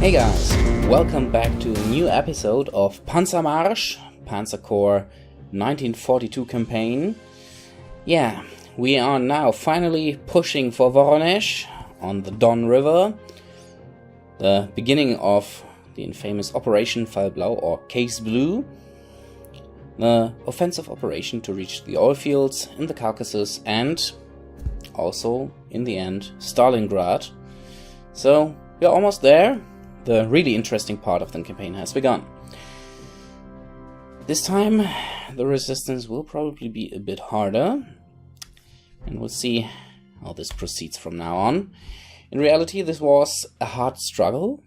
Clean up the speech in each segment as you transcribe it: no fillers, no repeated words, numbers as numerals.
Hey guys, welcome back to a new episode of Panzer Marsch, Panzer Corps 1942 campaign. Yeah, we are now finally pushing for Voronezh on the Don River, the beginning of the infamous Operation Fallblau or Case Blue, the offensive operation to reach the oilfields in the Caucasus and also, in the end, Stalingrad. So, we're almost there. The really interesting part of the campaign has begun. This time, the resistance will probably be a bit harder, and we'll see how this proceeds from now on. In reality, this was a hard struggle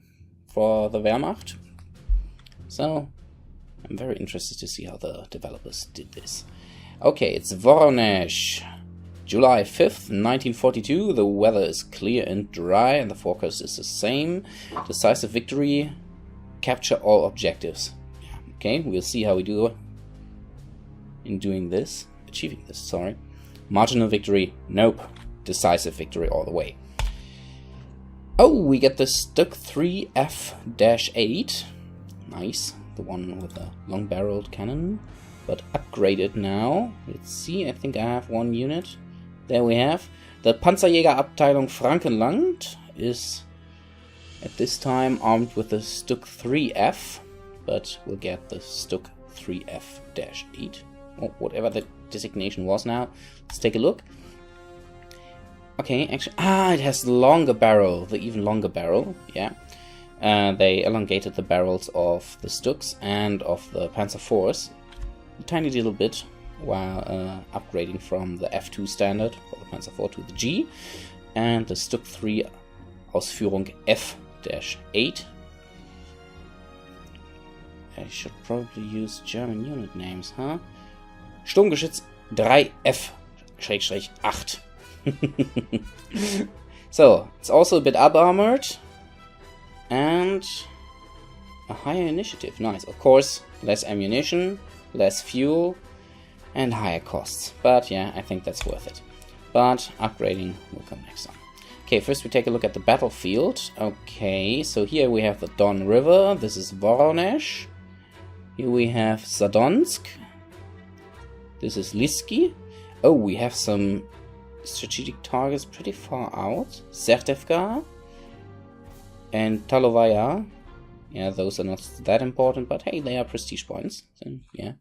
for the Wehrmacht, so I'm very interested to see how the developers did this. Okay, it's Voronezh. July 5th, 1942, the weather is clear and dry and the forecast is the same. Decisive victory, capture all objectives. Okay, we'll see how we do in doing this, achieving this, sorry. Marginal victory, nope. Decisive victory all the way. Oh, we get the Stuck 3F-8. Nice, the one with the long-barreled cannon, but upgraded now. Let's see, I think I have one unit. There we have. The Panzerjägerabteilung Frankenland is at this time armed with the Stuck 3F, but we'll get the Stuck 3F-8, or whatever the designation was now. Let's take a look. Okay, actually, it has the longer barrel, the even longer barrel, yeah. They elongated the barrels of the Stucks and of the Panzer IVs a tiny little bit, while upgrading from the F2 standard for the Panzer IV to the G, and the Stuck 3 Ausführung F-8. I should probably use German unit names, huh? Sturmgeschütz 3F-8. So, it's also a bit up-armored, and a higher initiative. Nice, of course, less ammunition, less fuel, and higher costs. But yeah, I think that's worth it. But upgrading will come next time. Okay, first we take a look at the battlefield. Okay, so here we have the Don River. This is Voronezh. Here we have Zadonsk. This is Liski. Oh, we have some strategic targets pretty far out. Sertevka and Talovaya. Yeah, those are not that important, but hey, they are prestige points. So, yeah.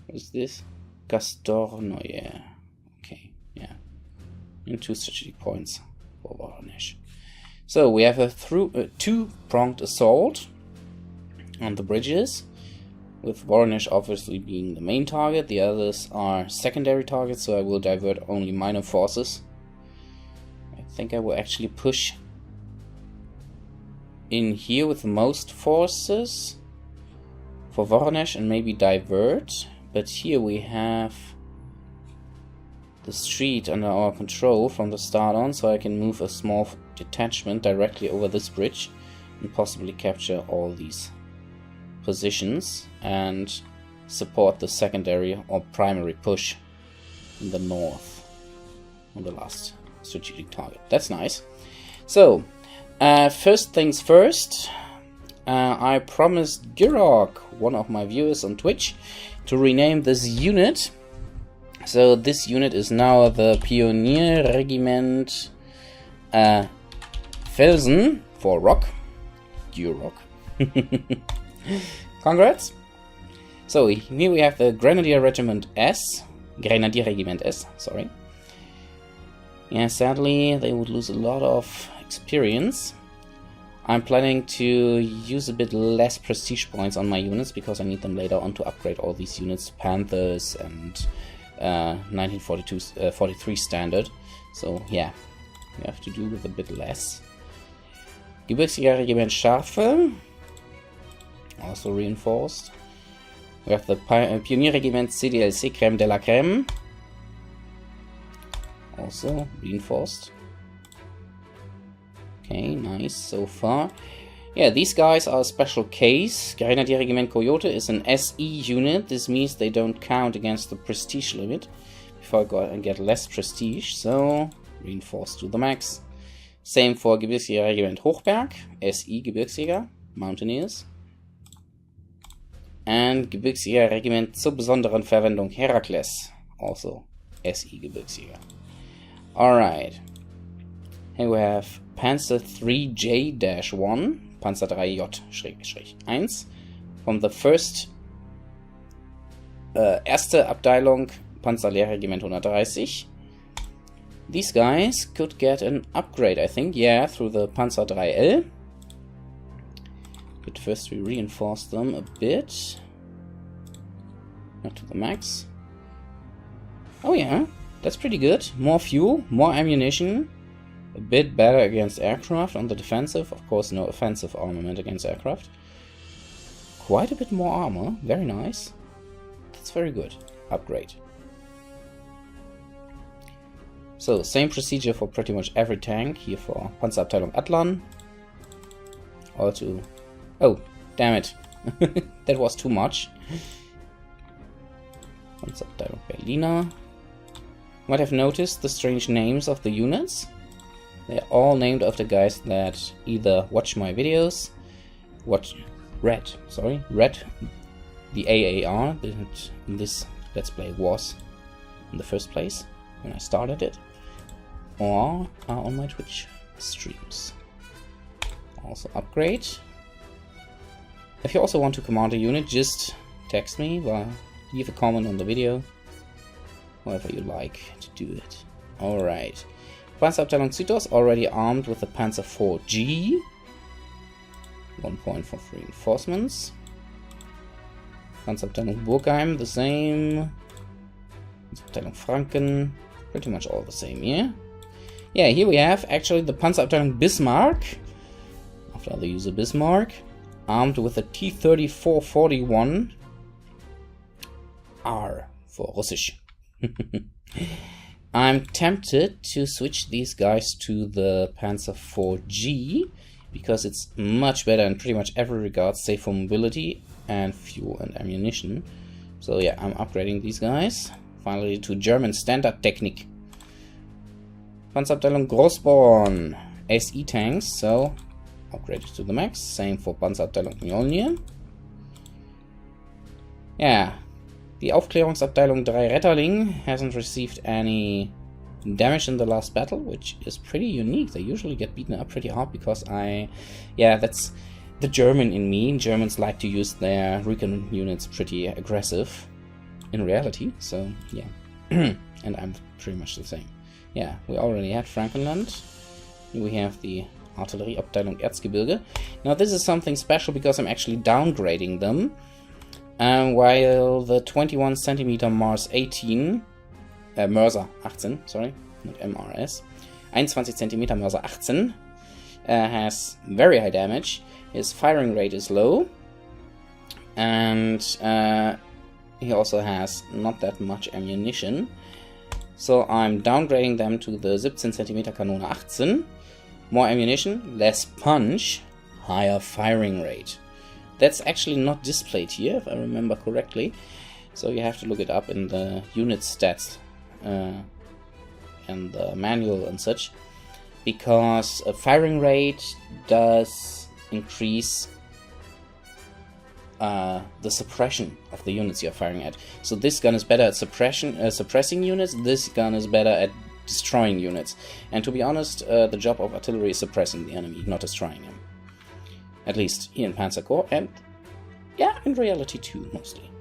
What is this? Gastorno, yeah. Okay, yeah. And 2 strategic points for Voronezh. So we have a two-pronged assault on the bridges, with Voronezh obviously being the main target. The others are secondary targets, so I will divert only minor forces. I think I will actually push in here with most forces for Voronezh and maybe divert. But here we have the street under our control from the start on, so I can move a small detachment directly over this bridge and possibly capture all these positions and support the secondary or primary push in the north on the last strategic target. That's nice. So, first things first, I promised Girok, one of my viewers on Twitch, to rename this unit. So this unit is now the Pionier Regiment Felsen for rock. Girok. Congrats. So here we have the Grenadier Regiment S. Grenadier Regiment S, sorry. Yeah, sadly they would lose a lot of experience. I'm planning to use a bit less prestige points on my units because I need them later on to upgrade all these units, Panthers and 1943 standard. So yeah, we have to do with a bit less. Gebirgsjäger Regiment Schafe, also reinforced. We have the Pionier Regiment CDLC Crème de la Crème, also reinforced. Okay, nice so far. Yeah, these guys are a special case. Grenadier Regiment Coyote is an SE unit. This means they don't count against the prestige limit before I go and get less prestige. So, reinforced to the max. Same for Gebirgsjägerregiment Hochberg, SI Gebirgsjäger, Mountaineers. And Gebirgsjägerregiment zur besonderen Verwendung Herakles, also SI Gebirgsjäger. Alright. Here we have Panzer 3J-1, Panzer 3J-1, from the first erste Abteilung Panzerlehrregiment 130. These guys could get an upgrade, I think, yeah, through the Panzer 3L. But first we reinforce them a bit. Not to the max. Oh yeah, that's pretty good. More fuel, more ammunition. A bit better against aircraft on the defensive. Of course, no offensive armament against aircraft. Quite a bit more armor. Very nice. That's very good. Upgrade. So, same procedure for pretty much every tank. Here for Panzerabteilung Atlan. Or to... Oh, damn it. That was too much. Panzerabteilung Berliner. Might have noticed the strange names of the units. They're all named after guys that either watch my videos, read the AAR that this Let's Play was in the first place when I started it, or are on my Twitch streams. Also upgrade. If you also want to command a unit, just text me or leave a comment on the video. However you like to do it. Alright. Panzerabteilung Südos already armed with the Panzer 4G. 1 point for reinforcements. Panzerabteilung Burgheim, the same. Panzerabteilung Franken, pretty much all the same here. Yeah, here we have actually the Panzerabteilung Bismarck, after the user Bismarck, armed with a T-3441 R for Russisch. I'm tempted to switch these guys to the Panzer 4G because it's much better in pretty much every regard, save for mobility and fuel and ammunition. So yeah, I'm upgrading these guys finally to German Standard Technik. Panzerabteilung Großborn, SE tanks, so upgraded to the max. Same for Panzerabteilung Mjolnir. Yeah. The Aufklärungsabteilung 3 Retterling hasn't received any damage in the last battle, which is pretty unique. They usually get beaten up pretty hard because that's the German in me. Germans like to use their recon units pretty aggressive in reality, so yeah. And I'm pretty much the same. Yeah, we already had Frankenland. Here we have the Artillerieabteilung Erzgebirge. Now this is something special because I'm actually downgrading them. While the 21 cm Mars 18, Mörser 18, sorry, not MRS, 21 cm Mörser 18 has very high damage. His firing rate is low, and he also has not that much ammunition. So I'm downgrading them to the 17 cm Kanone 18. More ammunition, less punch, higher firing rate. That's actually not displayed here, if I remember correctly. So you have to look it up in the unit stats and the manual and such. Because a firing rate does increase the suppression of the units you're firing at. So this gun is better at suppressing units, this gun is better at destroying units. And to be honest, the job of artillery is suppressing the enemy, not destroying him. At least here in Panzer Corps, and yeah, in reality too, mostly.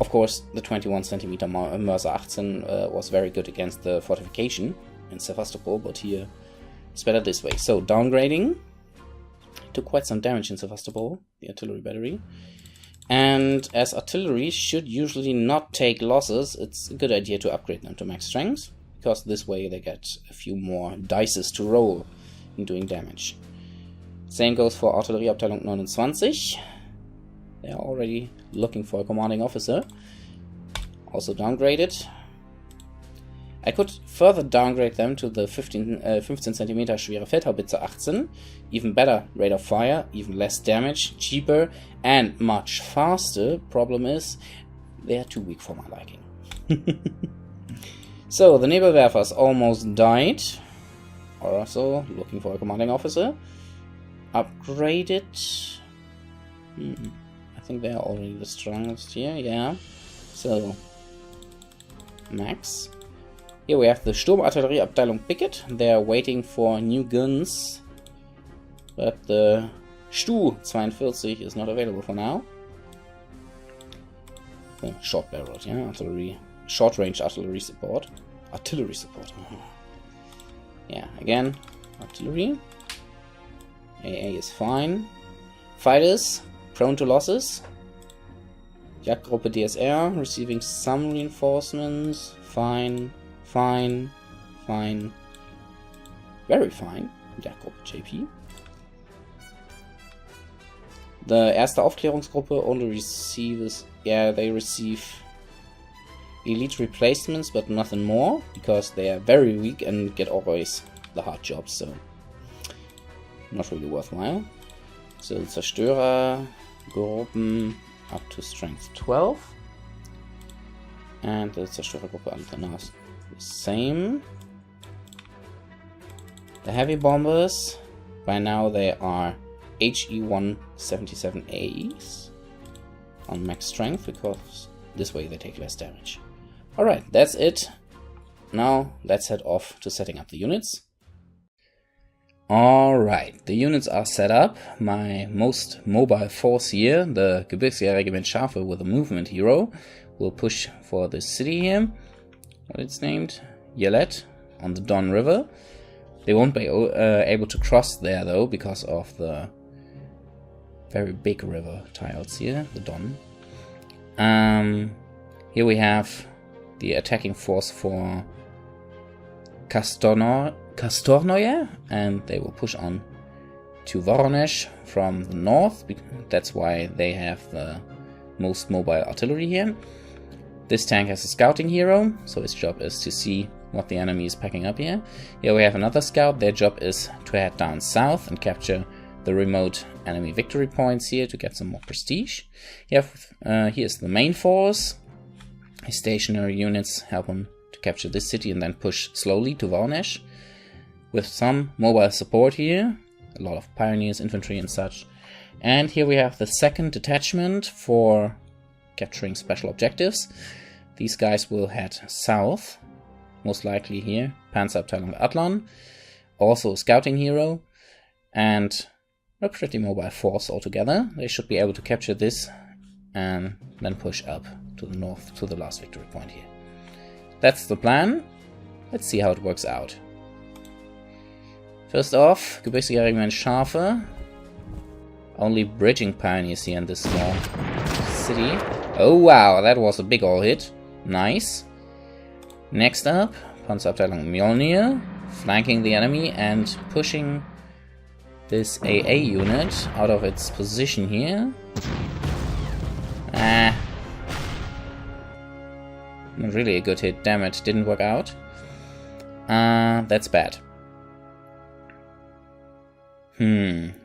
Of course, the 21 cm Mörser 18 was very good against the fortification in Sevastopol, but here it's better this way. So, downgrading. Took quite some damage in Sevastopol, the artillery battery. And as artillery should usually not take losses, it's a good idea to upgrade them to max strength, because this way they get a few more dices to roll in doing damage. Same goes for Artillerieabteilung 29. They are already looking for a commanding officer. Also downgraded. I could further downgrade them to the 15 cm schwere Feldhaubitze 18. Even better rate of fire, even less damage, cheaper, and much faster. Problem is, they are too weak for my liking. So, the Nebelwerfers almost died. Also looking for a commanding officer. Upgraded. I think they are already the strongest here, yeah. So, max. Here we have the Sturmartillerieabteilung Picket. They are waiting for new guns. But the Stu 42 is not available for now. Oh, short barreled, yeah, artillery. Short range artillery support. Artillery support. Yeah, again, artillery. AA is fine. Fighters, prone to losses. Jagdgruppe DSR, receiving some reinforcements. Fine, fine, fine. Very fine. Jagdgruppe JP. The Erste Aufklärungsgruppe only receives... Yeah, they receive elite replacements, but nothing more, because they are very weak and get always the hard jobs, so not really worthwhile. So Zerstörergruppen up to strength 12. And the Zerstörergruppe Antenas the same. The heavy bombers, by now they are HE-177As on max strength, because this way they take less damage. Alright, that's it. Now let's head off to setting up the units. Alright, the units are set up. My most mobile force here, the Gebirgsjägerregiment Schafe with a movement hero, will push for this city here. What it's named? Yelet, on the Don River. They won't be able to cross there though, because of the very big river tiles here, the Don. Here we have the attacking force for Kastornoye, and they will push on to Voronezh from the north. That's why they have the most mobile artillery here. This tank has a scouting hero, so its job is to see what the enemy is packing up here. Here we have another scout. Their job is to head down south and capture the remote enemy victory points here to get some more prestige. Here's the main force. His stationary units help him to capture this city and then push slowly to Voronezh. With some mobile support here, a lot of pioneers, infantry and such. And here we have the second detachment for capturing special objectives. These guys will head south, most likely here, Panzerabteilung Adlon, also a scouting hero, and a pretty mobile force altogether. They should be able to capture this and then push up to the north to the last victory point here. That's the plan. Let's see how it works out. First off, Gebirgsjägerregiment Schafe. Only bridging pioneers here in this small city. Oh wow, that was a big ol' hit. Nice. Next up, Panzerabteilung Mjolnir, flanking the enemy and pushing this AA unit out of its position here. Not really a good hit, damn it, didn't work out. That's bad.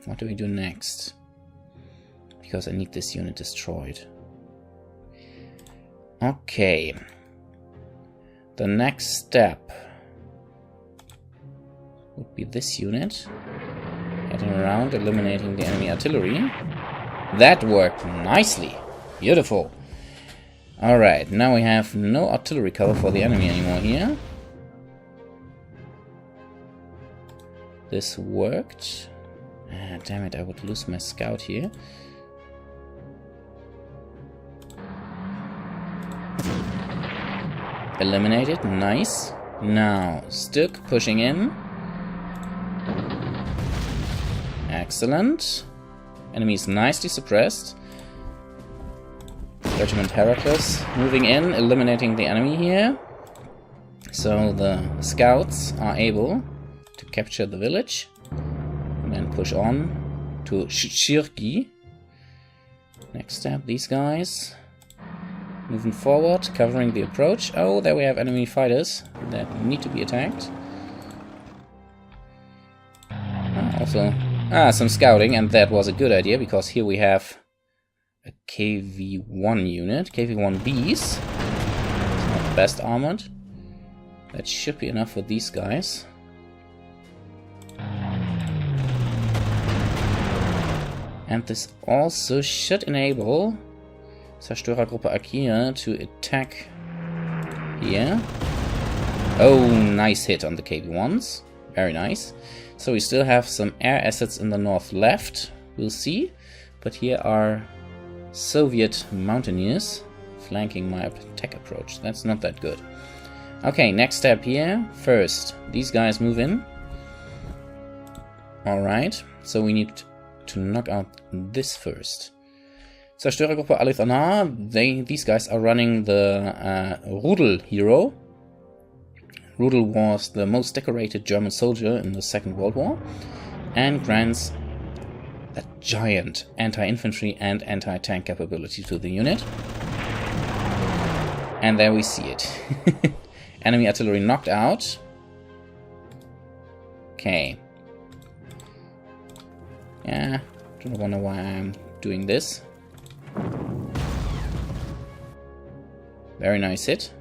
What do we do next? Because I need this unit destroyed. Okay. The next step would be this unit. Heading around, eliminating the enemy artillery. That worked nicely. Beautiful. Alright, now we have no artillery cover for the enemy anymore here. This worked. Damn it, I would lose my scout here. Eliminated, nice. Now, Stück pushing in. Excellent. Enemy is nicely suppressed. Regiment Heracles moving in, eliminating the enemy here. So the scouts are able to capture the village. And then push on to Shirki. Next step, these guys. Moving forward, covering the approach. Oh, there we have enemy fighters that need to be attacked. Also, some scouting, and that was a good idea, because here we have a KV-1 unit, KV-1Bs. It's not the best armored. That should be enough for these guys. And this also should enable Zerstörergruppe Akira to attack here. Oh, nice hit on the KV-1s. Very nice. So we still have some air assets in the north left. We'll see. But here are Soviet mountaineers flanking my attack approach. That's not that good. Okay, next step here. First, these guys move in. Alright, so we need to knock out this first. Zerstörergruppe Hjalfnar, these guys are running the Rudel hero. Rudel was the most decorated German soldier in the Second World War and grants a giant anti-infantry and anti-tank capability to the unit. And there we see it. Enemy artillery knocked out. Okay. Yeah, don't wonder why I'm doing this. Very nice hit.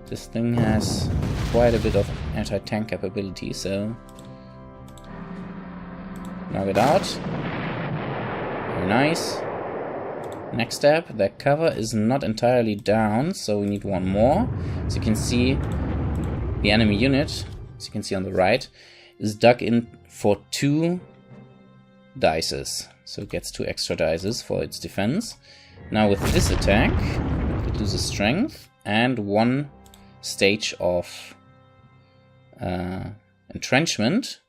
This thing has quite a bit of anti-tank capability, so knock it out. Very nice. Next step, that cover is not entirely down, so we need one more. As you can see, the enemy unit, as you can see on the right, is dug in for 2 dices. So it gets 2 extra dices for its defense. Now with this attack, it loses strength and 1 stage of entrenchment.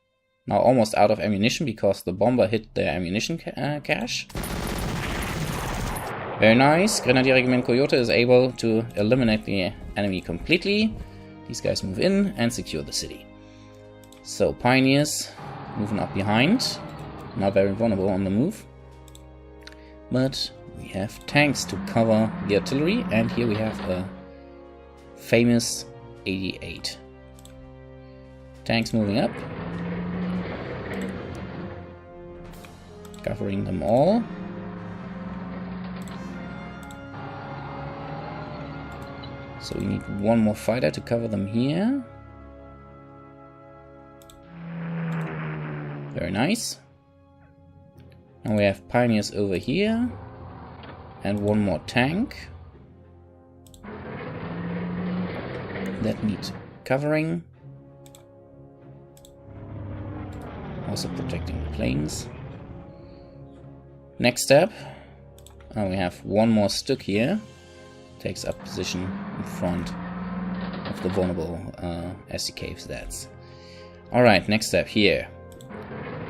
Now almost out of ammunition because the bomber hit their ammunition cache. Very nice. Grenadier Regiment Coyote is able to eliminate the enemy completely. These guys move in and secure the city. So Pioneers moving up behind. Now very vulnerable on the move. But we have tanks to cover the artillery, and here we have a famous 88. Tanks moving up. Covering them all. So we need one more fighter to cover them here. Very nice. And we have Pioneers over here. And one more tank. That needs covering. Also protecting the planes. Next step. We have one more Stück here. Takes up position in front of the vulnerable SDK stats. Alright, next step here.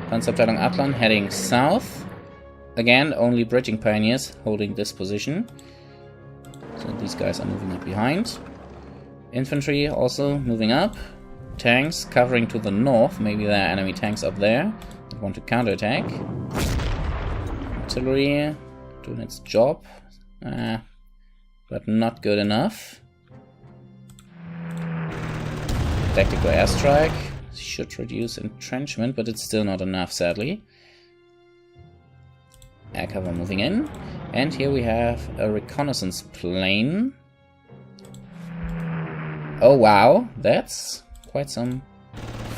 Panzerabteilung Atlan heading south. Again, only bridging Pioneers holding this position. So these guys are moving up behind. Infantry also moving up. Tanks covering to the north. Maybe there are enemy tanks up there that want to counterattack. Artillery doing its job. But not good enough. Tactical airstrike should reduce entrenchment, but it's still not enough, sadly. Air cover moving in. And here we have a reconnaissance plane. Oh wow, that's quite some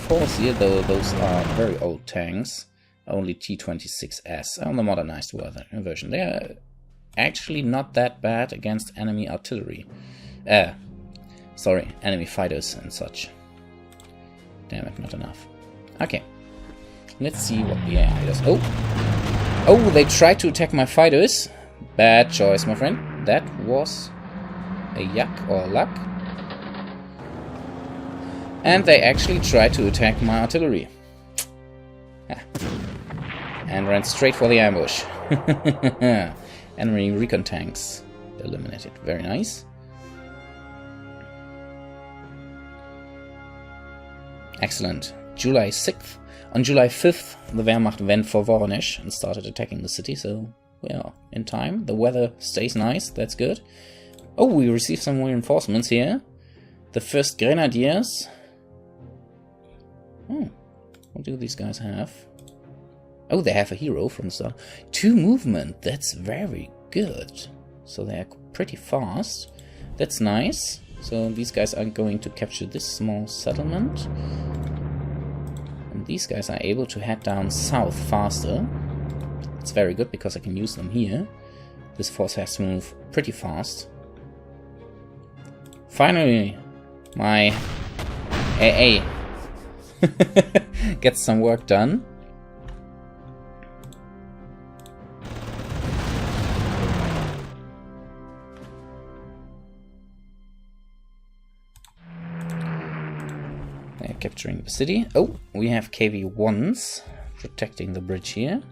force here, though those are very old tanks. Only T-26S on the modernized version. They are actually not that bad against enemy artillery. Sorry, enemy fighters and such. Damn it, not enough. Okay. Let's see what the AI does. Oh, they tried to attack my fighters. Bad choice, my friend. That was a yuck or luck. And they actually tried to attack my artillery. And ran straight for the ambush. Enemy recon tanks eliminated. Very nice. Excellent. July 6th. On July 5th, the Wehrmacht went for Voronezh and started attacking the city, so we are in time. The weather stays nice, that's good. Oh, we received some reinforcements here. The 1st Grenadiers. Oh, what do these guys have? Oh, they have a hero from the start. 2 movement, that's very good. So they are pretty fast. That's nice. So these guys are going to capture this small settlement. And these guys are able to head down south faster. It's very good because I can use them here. This force has to move pretty fast. Finally, my AA gets some work done. They're capturing the city. Oh, we have KV-1s protecting the bridge here.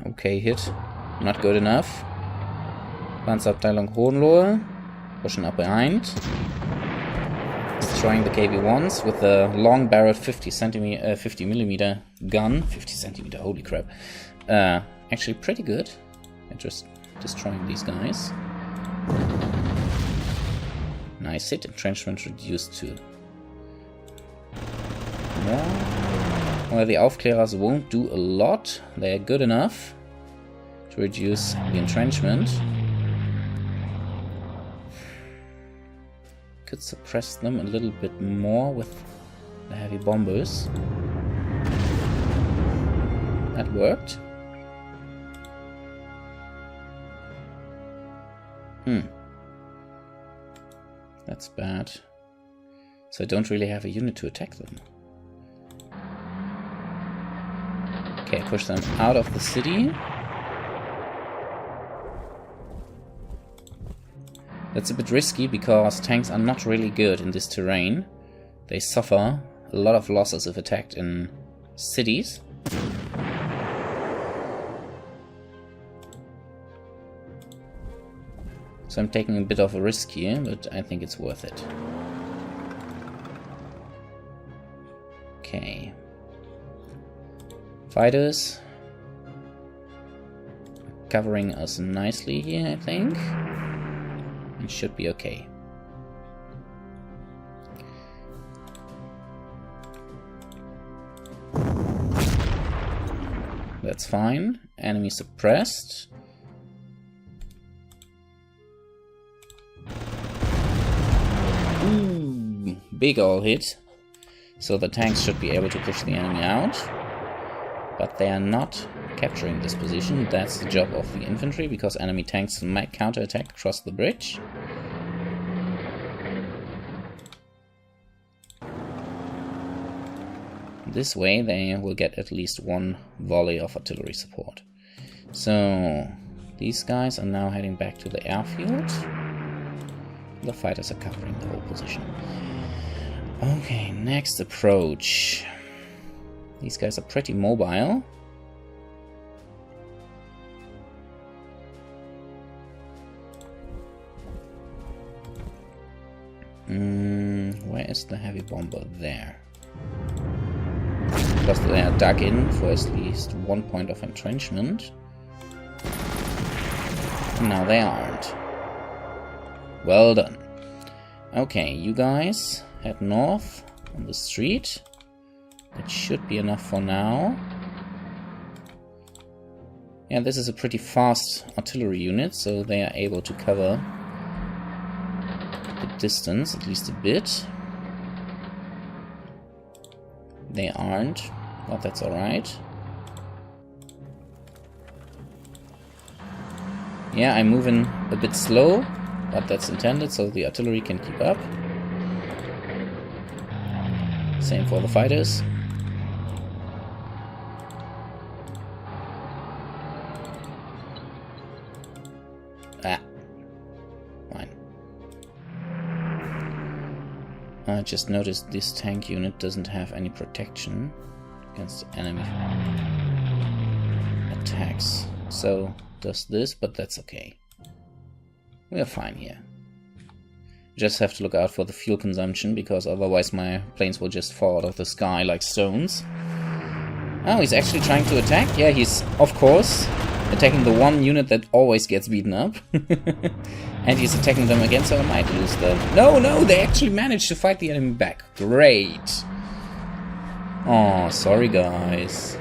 Okay, hit. Not good enough. Panzerabteilung Hohenlohe. Pushing up behind. Destroying the KV-1s with a long-barreled 50mm gun. 50 centimeter, holy crap. Actually pretty good at just destroying these guys. Nice hit. Entrenchment reduced to more. Well, the Aufklärers won't do a lot. They're good enough to reduce the entrenchment. Could suppress them a little bit more with the heavy bombers. That worked. That's bad. So I don't really have a unit to attack them. Okay, push them out of the city. That's a bit risky because tanks are not really good in this terrain. They suffer a lot of losses if attacked in cities. So I'm taking a bit of a risk here, but I think it's worth it. Okay. Fighters covering us nicely here, I think. It should be okay. That's fine. Enemy suppressed. Ooh, big ol' hit. So the tanks should be able to push the enemy out. But they are not capturing this position. That's the job of the infantry, because enemy tanks might counterattack across the bridge. This way they will get at least one volley of artillery support. So these guys are now heading back to the airfield. The fighters are covering the whole position. Okay, next approach. These guys are pretty mobile. Where is the heavy bomber? There. Because they are dug in for at least one point of entrenchment. Now they aren't. Well done. Okay, you guys head north on the street. That should be enough for now. Yeah, this is a pretty fast artillery unit, so they are able to cover the distance, at least a bit. They aren't, but that's alright. Yeah, I'm moving a bit slow, but that's intended, so the artillery can keep up. Same for the fighters. Fine. I just noticed this tank unit doesn't have any protection against enemy attacks. So does this, but that's okay. We are fine here. Just have to look out for the fuel consumption, because otherwise my planes will just fall out of the sky like stones. Oh, he's actually trying to attack? Yeah, he's, of course, attacking the one unit that always gets beaten up. And he's attacking them again, so I might lose them. No, they actually managed to fight the enemy back. Great. Oh, sorry guys.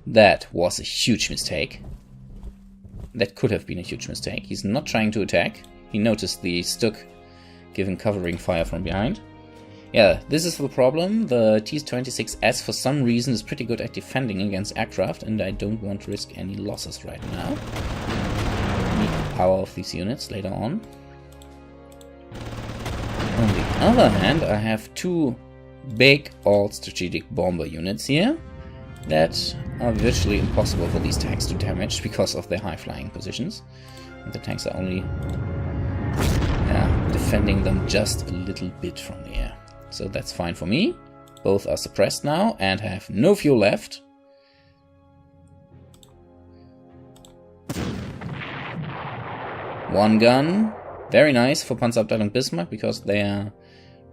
That was a huge mistake. That could have been a huge mistake. He's not trying to attack. He noticed the Stuk giving covering fire from behind. Yeah, this is the problem. The T-26S for some reason is pretty good at defending against aircraft, and I don't want to risk any losses right now. Need the power of these units later on. On the other hand, I have two big all-strategic bomber units here that are virtually impossible for these tanks to damage because of their high-flying positions. And the tanks are only defending them just a little bit from the air. So that's fine for me. Both are suppressed now and have no fuel left. One gun. Very nice for Panzerabteilung Bismarck, because they are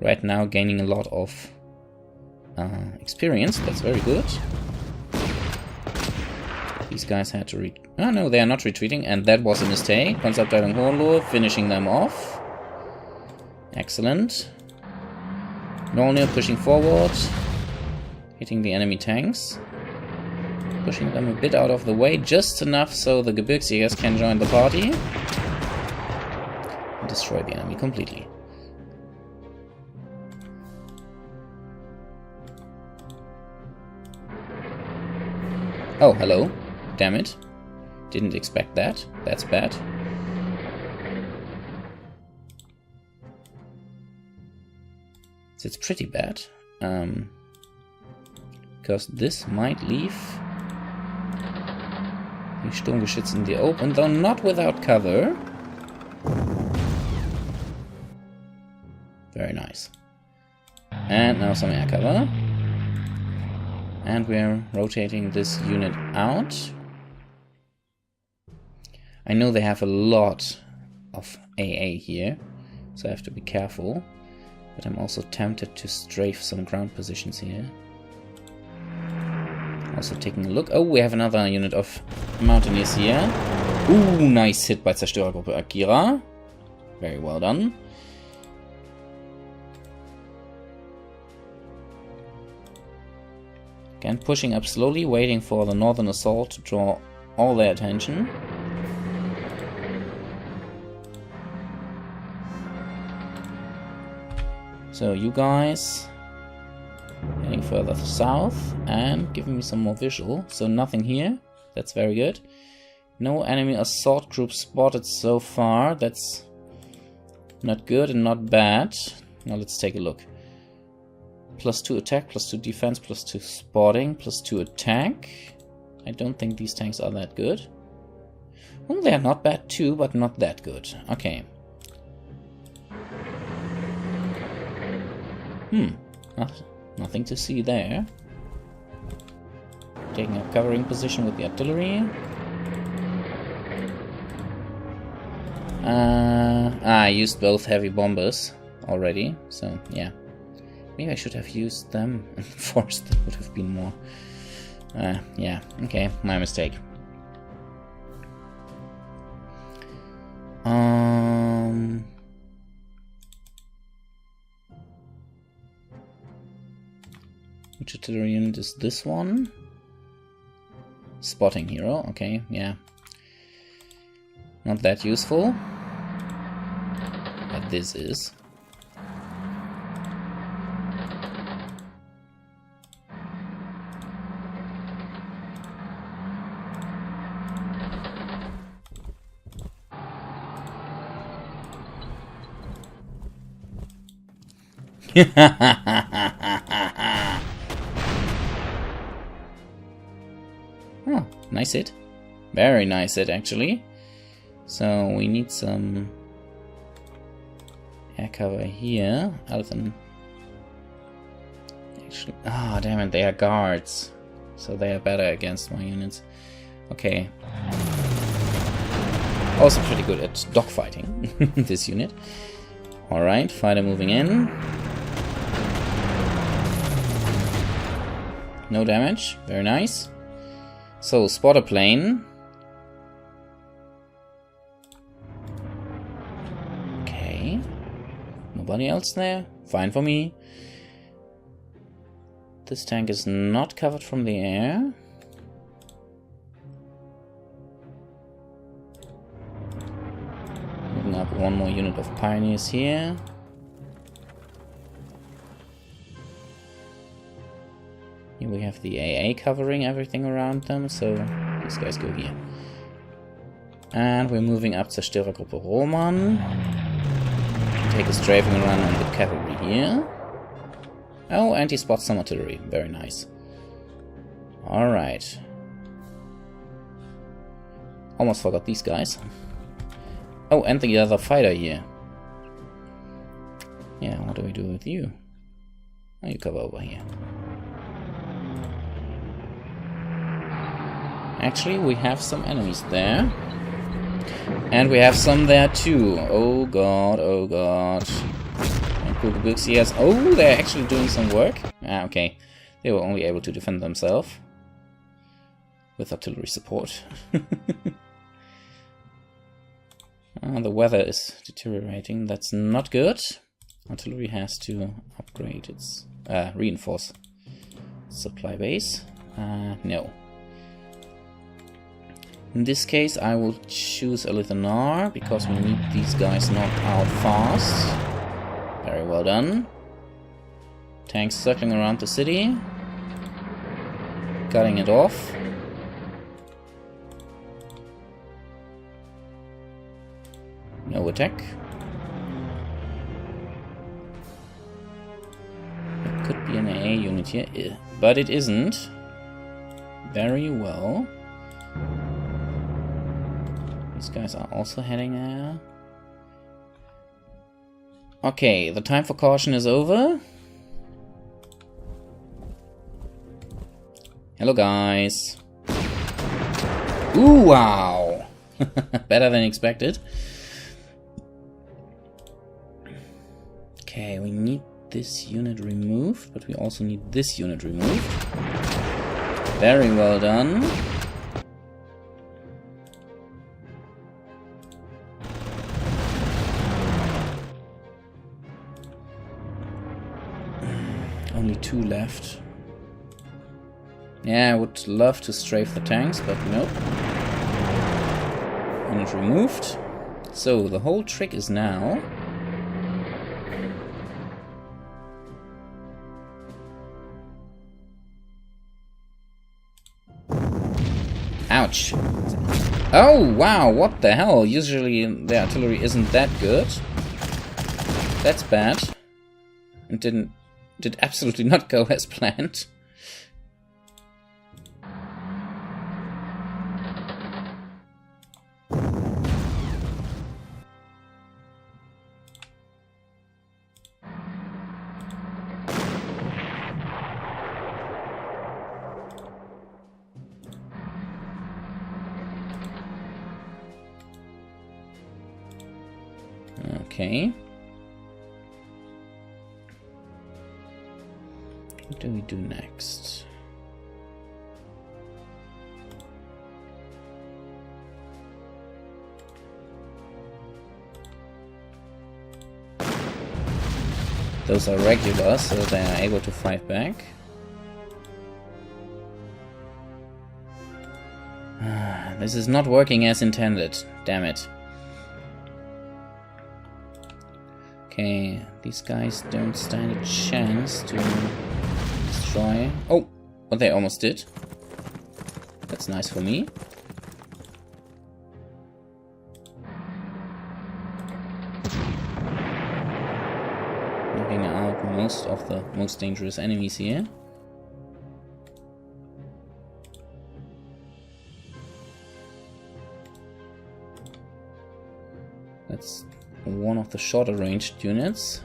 right now gaining a lot of experience. That's very good. These guys had to oh no, they are not retreating, and that was a mistake. Panzerabteilung Hohenlohe finishing them off. Excellent. Mjolnir pushing forward, hitting the enemy tanks, pushing them a bit out of the way, just enough so the Gebirgsjägers can join the party and destroy the enemy completely. Oh, hello. Damn it. Didn't expect that. That's bad. It's pretty bad, because this might leave the Sturmgeschütz in the open, though not without cover. Very nice. And now some air cover. And we're rotating this unit out. I know they have a lot of AA here, so I have to be careful. But I'm also tempted to strafe some ground positions here. Also taking a look. Oh, we have another unit of mountaineers here. Ooh, nice hit by Zerstörergruppe Akira. Very well done. Again, pushing up slowly, waiting for the northern assault to draw all their attention. So you guys heading further south and giving me some more visual. So nothing here. That's very good. No enemy assault group spotted so far. That's not good and not bad. Now let's take a look. +2 attack, +2 defense, +2 spotting, +2 attack. I don't think these tanks are that good. Well, they are not bad too, but not that good. Okay. Nothing to see there. Taking a covering position with the artillery. I used both heavy bombers already, so yeah. Maybe I should have used them and forced. That would have been more. Yeah, okay, my mistake. Which artillery unit is this one? Spotting hero, okay, yeah. Not that useful. But this is. Oh, nice hit. Very nice hit, actually. So we need some air cover here. Alphen. Actually, damn it, they are guards. So they are better against my units. Okay. Also pretty good at dogfighting, this unit. Alright, fighter moving in. No damage, very nice. So, spotter plane. Okay. Nobody else there? Fine for me. This tank is not covered from the air. Moving up one more unit of pioneers here. Here we have the AA covering everything around them, so these guys go here. And we're moving up Zerstörergruppe Roman. Take a strafing run on the cavalry here. Oh, and he spots some artillery. Very nice. Alright. Almost forgot these guys. Oh, and the other fighter here. Yeah, what do we do with you? Oh, you cover over here. Actually, we have some enemies there. And we have some there too. Oh god, oh god. And Kukubuxias. Oh, they're actually doing some work. Ah, okay. They were only able to defend themselves. With artillery support. The weather is deteriorating. That's not good. Artillery has to upgrade its... reinforce supply base. No. In this case, I will choose a Hjalfnar, because we need these guys knocked out fast. Very well done. Tanks circling around the city. Cutting it off. No attack. It could be an AA unit here, but it isn't. Very well. These guys are also heading there. Okay, the time for caution is over. Hello, guys. Ooh, wow! Better than expected. Okay, we need this unit removed, but we also need this unit removed. Very well done. Only 2 left. Yeah, I would love to strafe the tanks, but nope. Unit removed. So, the whole trick is now... Ouch. Oh, wow, what the hell? Usually the artillery isn't that good. That's bad. It did absolutely not go as planned. Okay. What do we do next? Those are regular, so they are able to fight back. This is not working as intended. Damn it. Okay, these guys don't stand a chance to destroy. Oh, but they almost did. That's nice for me. Knocking out most of the most dangerous enemies here. That's one of the shorter ranged units.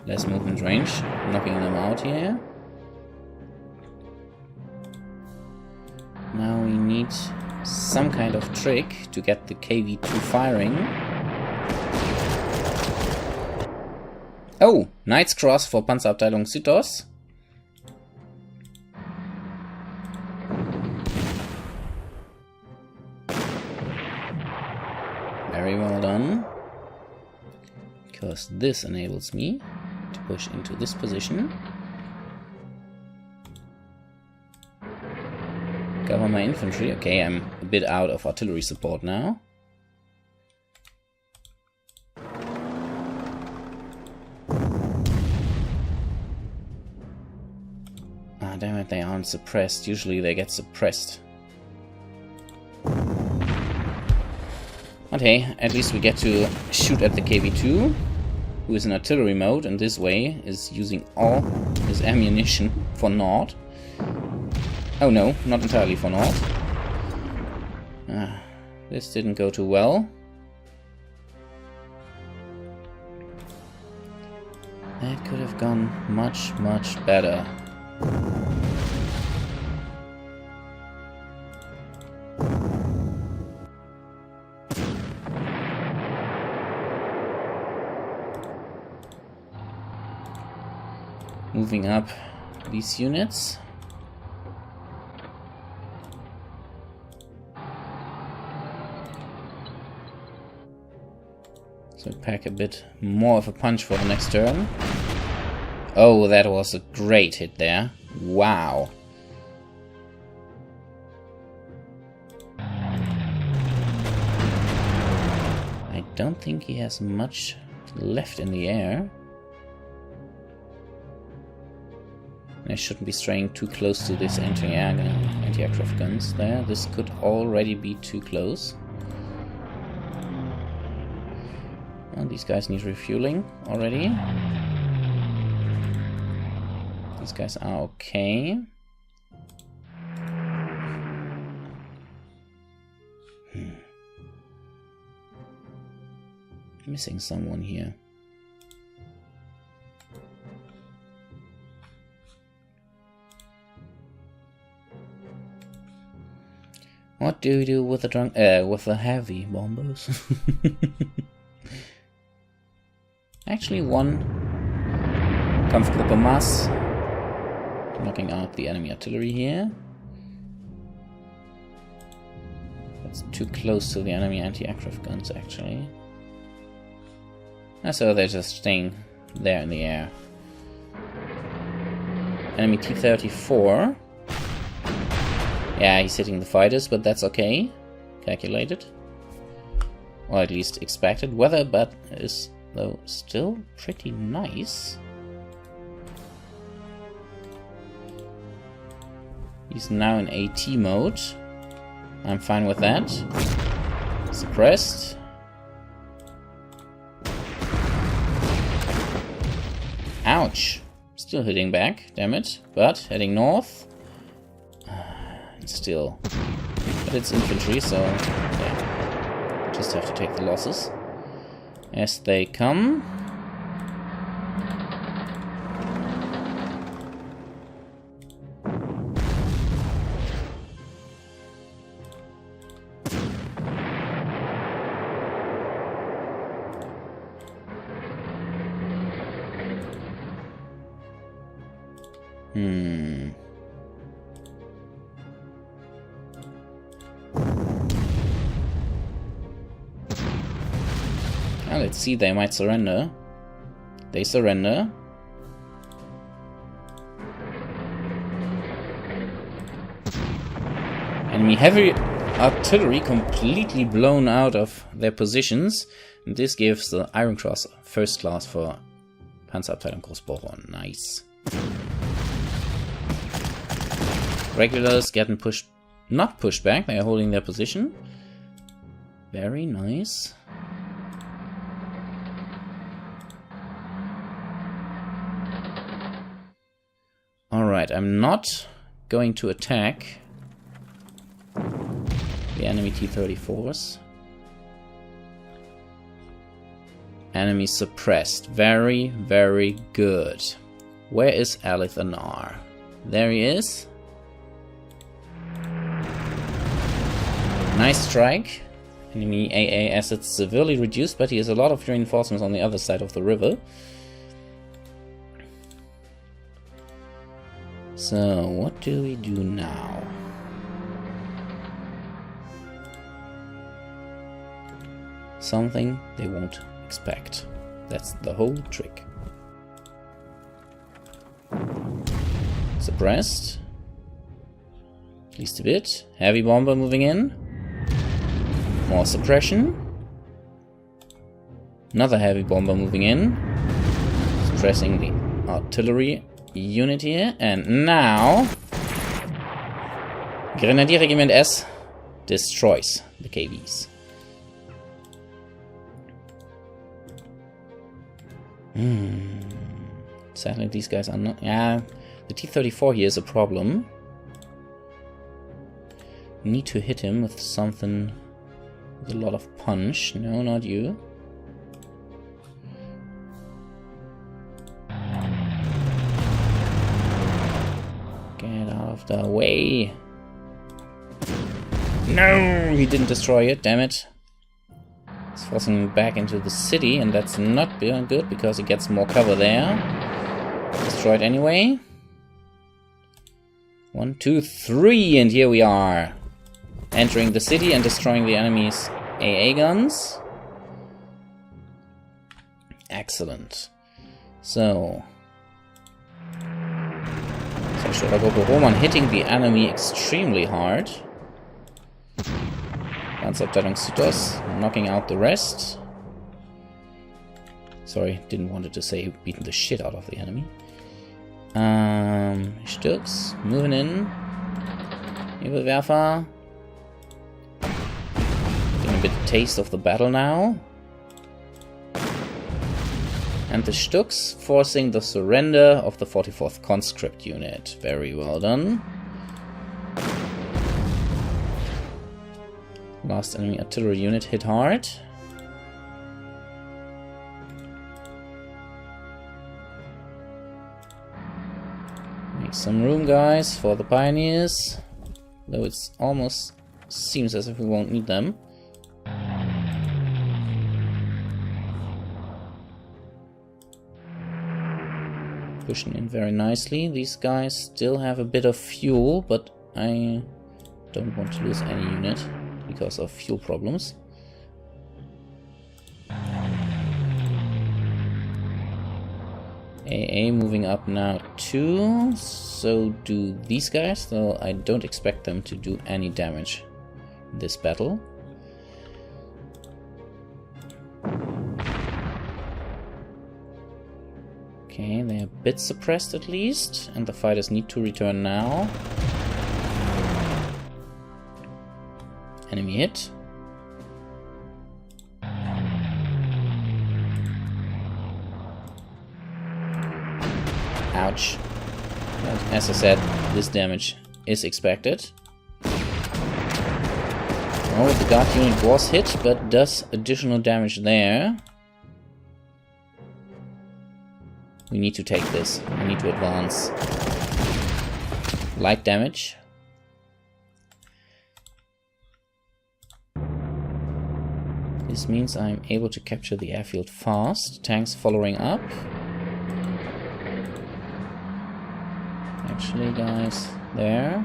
Less movement range, knocking them out here. Now we need some kind of trick to get the KV-2 firing. Oh, Knight's Cross for Panzerabteilung Südos. Very well done. Because this enables me to push into this position. Cover my infantry. Okay, I'm a bit out of artillery support now. Ah, damn it, they aren't suppressed. Usually they get suppressed. Okay, at least we get to shoot at the KV-2, who is in artillery mode, and this way is using all his ammunition for naught. Oh no, not entirely for naught. This didn't go too well. That could have gone much, much better. Moving up these units. So pack a bit more of a punch for the next turn. Oh, that was a great hit there. Wow. I don't think he has much left in the air. I shouldn't be straying too close to this anti-aircraft guns there. This could already be too close. Well, these guys need refueling already. These guys are okay. Missing someone here. What do we do with the heavy bombers? Actually, one Kampfgruppe Mass, knocking out the enemy artillery here. That's too close to the enemy anti-aircraft guns, actually. So they're just staying there in the air. Enemy T-34. Yeah, he's hitting the fighters, but that's okay. Calculated. Or at least expected. Weather, but is, though, still pretty nice. He's now in AT mode. I'm fine with that. Suppressed. Ouch. Still hitting back, damn it. But heading north. Still. But it's infantry, so yeah. Just have to take the losses as they come. Now let's see, they might surrender. They surrender. Enemy heavy artillery completely blown out of their positions. And this gives the Iron Cross first class for Panzerabteilung Großboron. Nice. Regulars getting pushed, not pushed back, they are holding their position. Very nice. Alright, I'm not going to attack the enemy T-34s. Enemy suppressed. Very, very good. Where is Hjalfnar? There he is. Nice strike. Enemy AA assets severely reduced, but he has a lot of reinforcements on the other side of the river. So, what do we do now? something they won't expect. That's the whole trick. Suppressed. At least a bit. Heavy bomber moving in. More suppression. Another heavy bomber moving in. Suppressing the artillery unit here. And now Grenadier Regiment S destroys the KVs. Sadly, these guys are not... Yeah, the T-34 here is a problem. Need to hit him with something with a lot of punch. No, not you. Get out of the way. No, he didn't destroy it, damn it. It's forcing him back into the city, and that's not good because he gets more cover there. Destroyed anyway. 1, 2, 3, and here we are. Entering the city and destroying the enemy's AA guns. Excellent. So should I go for Roman hitting the enemy extremely hard. Panzerabteilung Südos, knocking out the rest. Sorry, didn't want to say beating the shit out of the enemy. Stux, moving in. Nebelwerfer. Getting a bit of taste of the battle now. And the Stux forcing the surrender of the 44th Conscript unit. Very well done. Last enemy artillery unit hit hard. Make some room, guys, for the pioneers. Though it almost seems as if we won't need them. Pushing in very nicely. These guys still have a bit of fuel, but I don't want to lose any unit because of fuel problems. AA moving up now too. So do these guys, though I don't expect them to do any damage in this battle. Okay, they're a bit suppressed at least, and the fighters need to return now. Enemy hit. Ouch. But as I said, this damage is expected. Oh, the guard unit was hit, but does additional damage there. We need to take this. We need to advance. Light damage. This means I'm able to capture the airfield fast. Tanks following up. Actually, guys, there.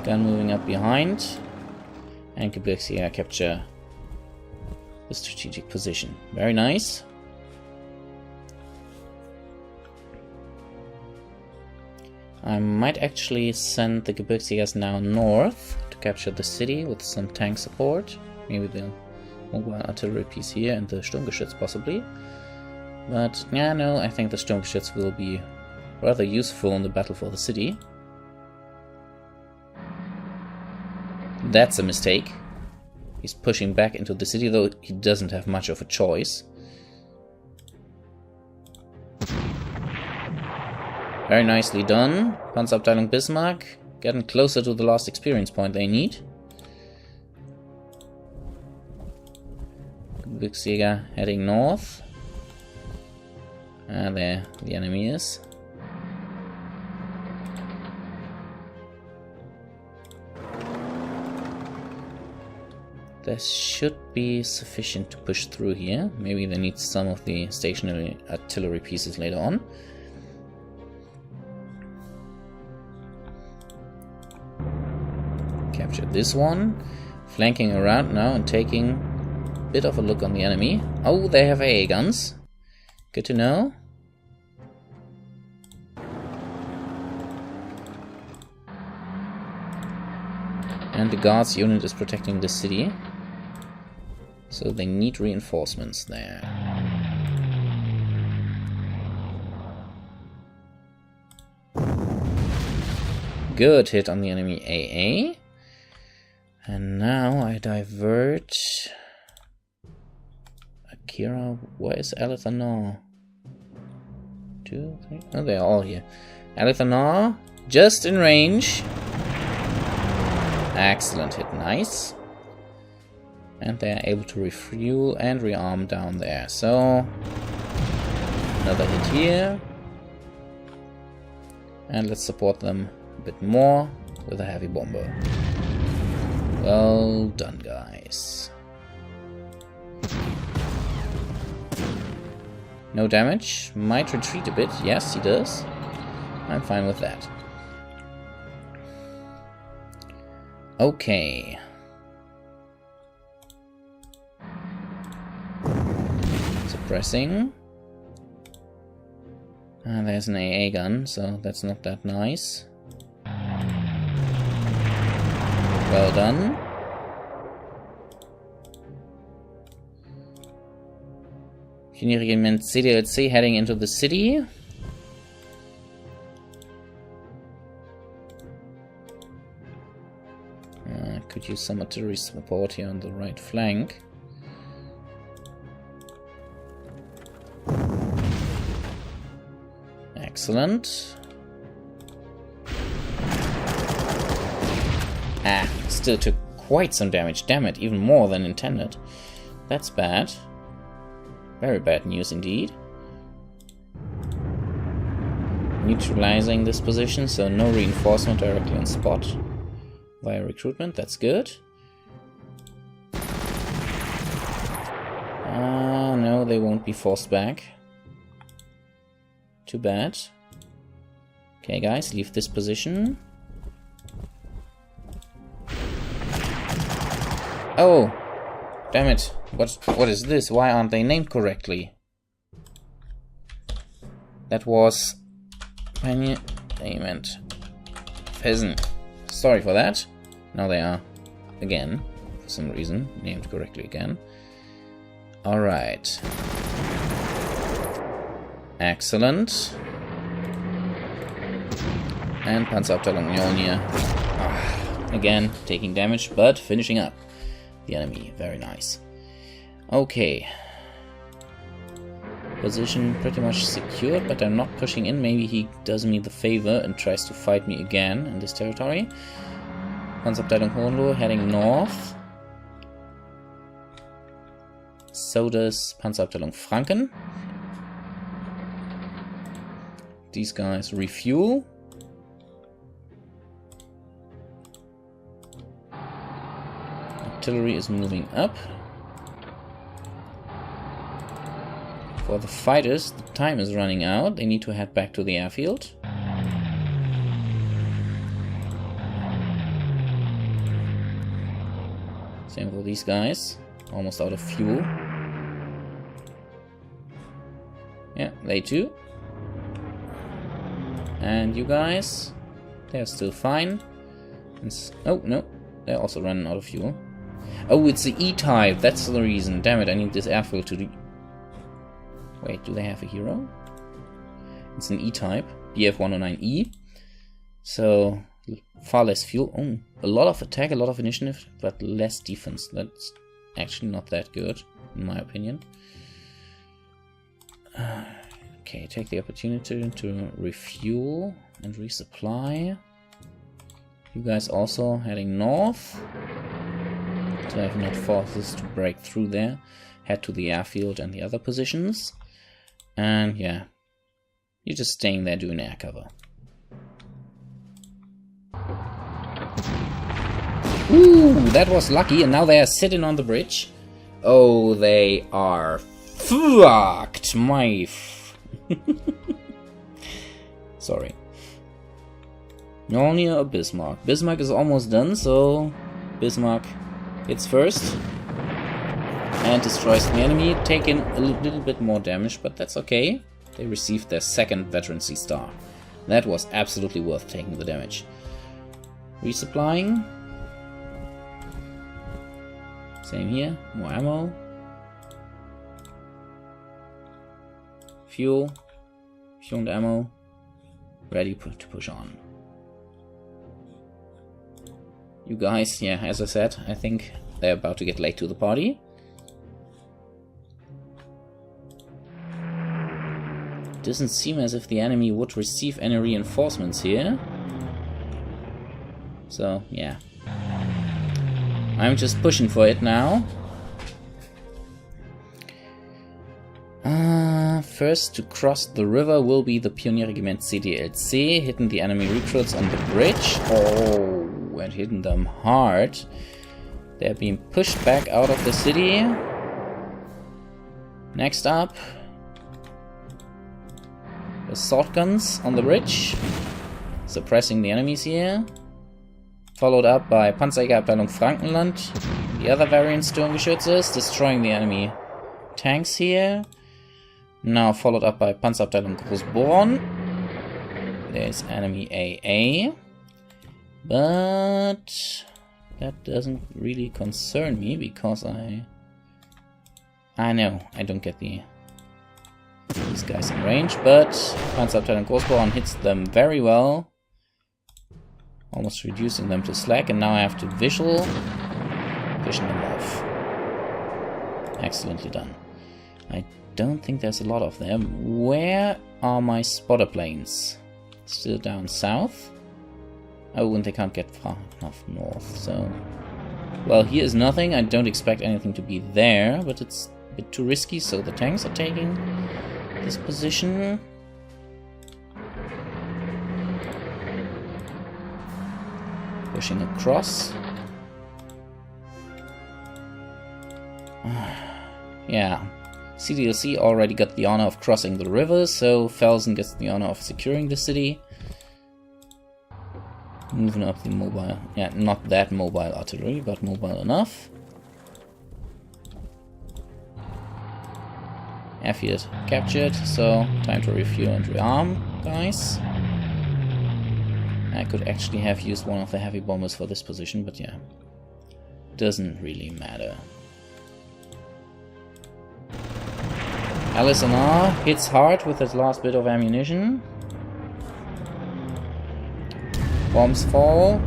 Gun moving up behind. And Gebirgsjäger capture the strategic position. Very nice. I might actually send the Gebirgsjägers now north to capture the city with some tank support. Maybe the mobile artillery piece here and the Sturmgeschütz possibly. But yeah, no, I think the Sturmgeschütz will be rather useful in the battle for the city. That's a mistake. He's pushing back into the city, though he doesn't have much of a choice. Very nicely done. Panzerabteilung Bismarck getting closer to the last experience point they need. Gebirgsjäger heading north. And there the enemy is. This should be sufficient to push through here. Maybe they need some of the stationary artillery pieces later on. Capture this one. Flanking around now and taking a bit of a look on the enemy. Oh, they have AA guns. Good to know. And the guards unit is protecting the city. So they need reinforcements there. Good hit on the enemy AA. And now I divert... Akira, where is Hjalfnar? 2, 3... Oh, they're all here. Hjalfnar, just in range. Excellent hit, nice. And they are able to refuel and rearm down there. So, another hit here. And let's support them a bit more with a heavy bomber. Well done, guys. No damage. Might retreat a bit. Yes, he does. I'm fine with that. Okay. Suppressing. There's an AA gun, so that's not that nice. Well done. Regiment CDLC heading into the city. Could use some artillery support here on the right flank. Excellent. Still took quite some damage. Damn it, even more than intended. That's bad. Very bad news indeed. Neutralizing this position, so no reinforcement directly on spot. Via recruitment, that's good. No, they won't be forced back. Too bad. Okay, guys, leave this position. Oh! Damn it. What is this? Why aren't they named correctly? That was... Payment. Pheasant. Sorry for that. Now they are, again, for some reason, named correctly again. Alright. Excellent. And Panzerabteilung Mjolnir. Again, taking damage, but finishing up the enemy. Very nice. Okay. Position pretty much secured, but I'm not pushing in. Maybe he does me the favor and tries to fight me again in this territory. Panzerabteilung Hohenlohe heading north. So does Panzerabteilung Franken. These guys refuel. Artillery is moving up. For the fighters, the time is running out. They need to head back to the airfield. Same for these guys. Almost out of fuel. Yeah, they too. And you guys, they're still fine. Oh, no, they're also running out of fuel. Oh, it's the E-type, that's the reason. Damn it, I need this airfield to do... Wait, do they have a hero? It's an E-type, BF-109E. So, far less fuel. Oh, a lot of attack, a lot of initiative, but less defense. That's actually not that good, in my opinion. Okay, take the opportunity to refuel and resupply. You guys also heading north. So I have enough forces to break through there. Head to the airfield and the other positions. And yeah, you're just staying there doing air cover. Ooh, that was lucky, and now they are sitting on the bridge. Oh, they are fucked, my... Sorry. Mjolnir or Bismarck? Bismarck is almost done, so... Bismarck hits first and destroys the enemy, taking a little bit more damage, but that's okay. They received their second veterancy star. That was absolutely worth taking the damage. Resupplying. Same here, more ammo. Fuel and ammo. Ready to push on. You guys, yeah, as I said, I think they're about to get late to the party. Doesn't seem as if the enemy would receive any reinforcements here. So, yeah. I'm just pushing for it now. First to cross the river will be the Pioneer Regiment CDLC, hitting the enemy recruits on the bridge. Oh, and hitting them hard. They're being pushed back out of the city. Next up, assault guns on the bridge, suppressing the enemies here. Followed up by Panzerabteilung Frankenland, the other variant Sturmgeschützes, destroying the enemy tanks here. Now followed up by Panzerabteilung Großboron. There's enemy AA. But that doesn't really concern me because I know I don't get these guys in range, but Panzerabteilung Großboron hits them very well. Almost reducing them to slack, and now I have to vision them off. Excellently done. I don't think there's a lot of them. Where are my spotter planes? Still down south? Oh, and they can't get far enough north, so... Well, here is nothing. I don't expect anything to be there, but it's a bit too risky, so the tanks are taking this position. Pushing across. Yeah. CDLC already got the honor of crossing the river, so Felsen gets the honor of securing the city. Moving up the mobile, yeah, not that mobile artillery, but mobile enough. Airfield captured, so time to refuel and rearm, guys. I could actually have used one of the heavy bombers for this position, but yeah, doesn't really matter. LSNR hits hard with his last bit of ammunition. Bombs fall.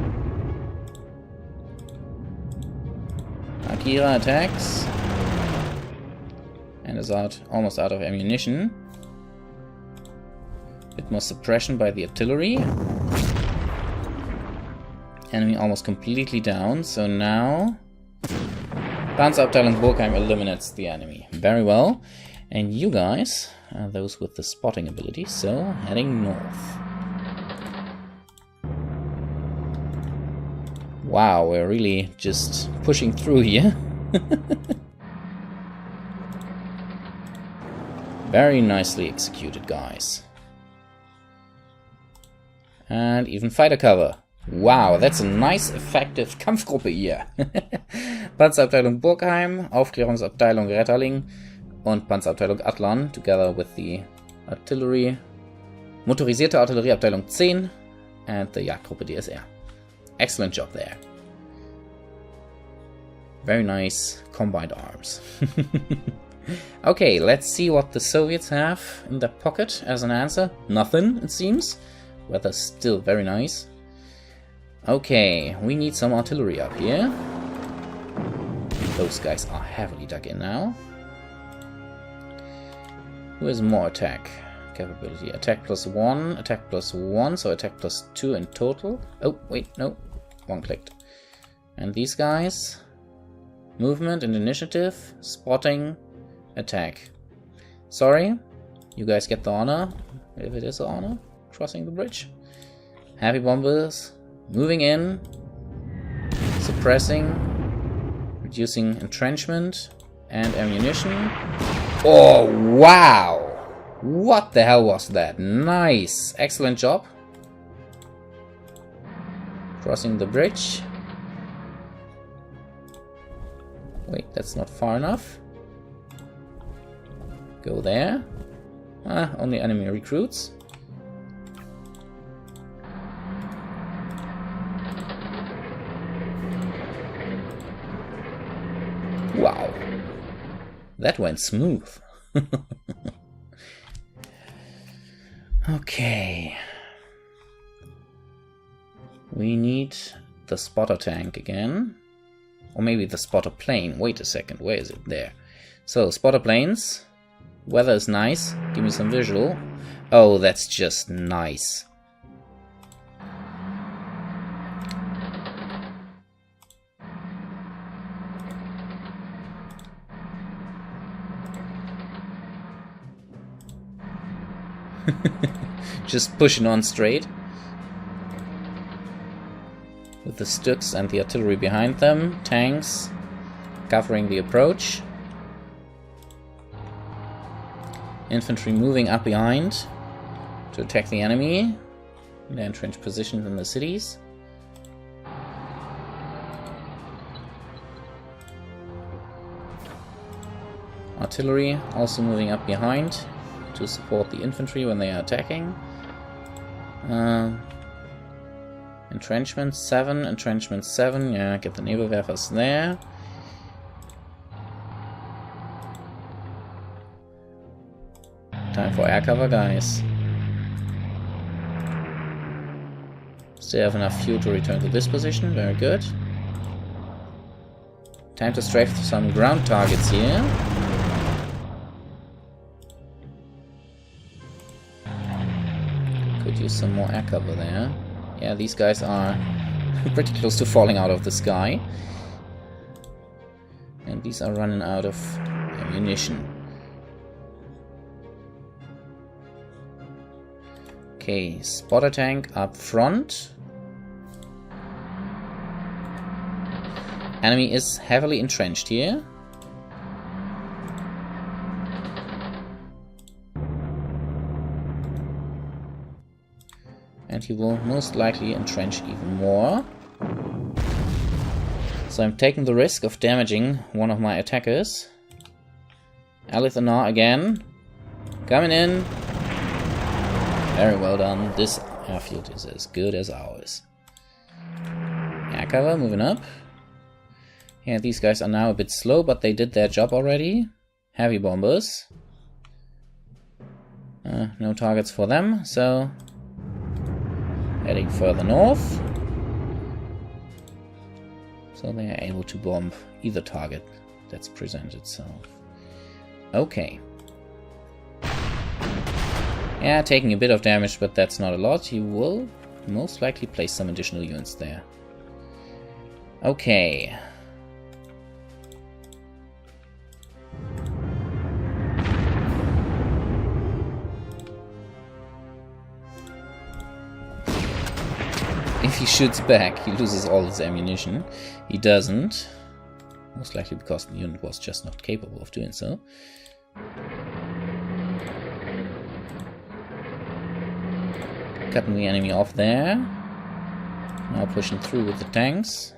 Akira attacks. And is almost out of ammunition. Bit more suppression by the artillery. Enemy almost completely down, so now Panzerabteilung Burgheim eliminates the enemy. Very well. And you guys are those with the spotting ability, so heading north. Wow, we're really just pushing through here. Very nicely executed, guys. And even fighter cover. Wow, that's a nice, effective Kampfgruppe hier. Panzerabteilung Burgheim, Aufklärungsabteilung Retterling und Panzerabteilung Atlan, together with the artillery, motorisierte Artillerieabteilung 10 and the Jagdgruppe DSR. Excellent job there. Very nice combined arms. Okay, let's see what the Soviets have in their pocket as an answer. Nothing, it seems. Weather's still very nice. Okay, we need some artillery up here. Those guys are heavily dug in now. Who has more attack capability? Attack plus 1, so attack plus 2 in total. Oh, wait, no. One clicked. And these guys? Movement and initiative, spotting, attack. Sorry, you guys get the honor, if it is an honor, crossing the bridge. Heavy bombers, moving in, suppressing, reducing entrenchment and ammunition. Oh, wow! What the hell was that? Nice! Excellent job. Crossing the bridge. Wait, that's not far enough. Go there. Ah, only enemy recruits. Wow. That went smooth. Okay. We need the spotter tank again. Or maybe the spotter plane. Wait a second, where is it? There. So, spotter planes. Weather is nice. Give me some visual. Oh, that's just nice. Just pushing on straight. With the Stuks and the artillery behind them. Tanks covering the approach. Infantry moving up behind to attack the enemy. In their entrenched positions in the cities. Artillery also moving up behind to support the infantry when they are attacking. Entrenchment 7, entrenchment 7, yeah, get the Nebelwerfers there. Time for air cover, guys. Still have enough fuel to return to this position, very good. Time to strafe some ground targets here. Could use some more air cover there. Yeah, these guys are pretty close to falling out of the sky. And these are running out of ammunition. Okay, spotter tank up front. Enemy is heavily entrenched here. And he will most likely entrench even more. So I'm taking the risk of damaging one of my attackers. Hjalfnar again. Coming in. Very well done. This airfield is as good as ours. Air cover, moving up. Yeah, these guys are now a bit slow, but they did their job already. Heavy bombers. No targets for them, so... heading further north. So they are able to bomb either target that's presented itself. Okay. Yeah, taking a bit of damage, but that's not a lot. You will most likely place some additional units there. Okay. If he shoots back, he loses all his ammunition. He doesn't. Most likely because the unit was just not capable of doing so. Cutting the enemy off there. Now pushing through with the tanks.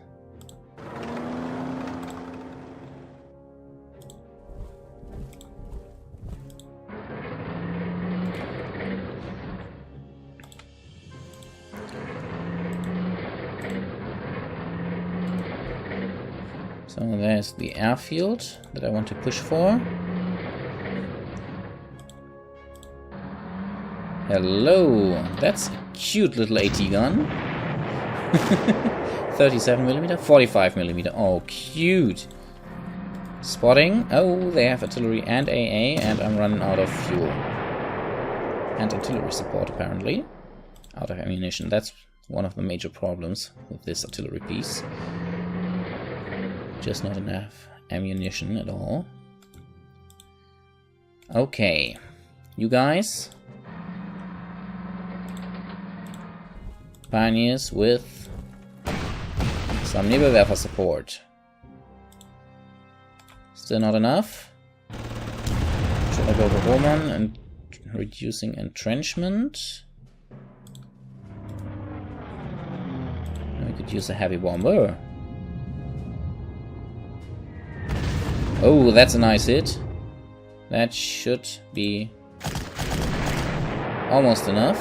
So there's the airfield that I want to push for. Hello, that's a cute little AT gun. 37mm, 45mm. Oh, cute. Spotting. Oh, they have artillery and AA, and I'm running out of fuel. And artillery support, apparently. Out of ammunition. That's one of the major problems with this artillery piece. Just not enough ammunition at all. Okay. You guys. Pioneers with some Nebelwerfer support. Still not enough. Should I go for Roman and reducing entrenchment? We could use a heavy bomber. Oh, that's a nice hit. That should be almost enough.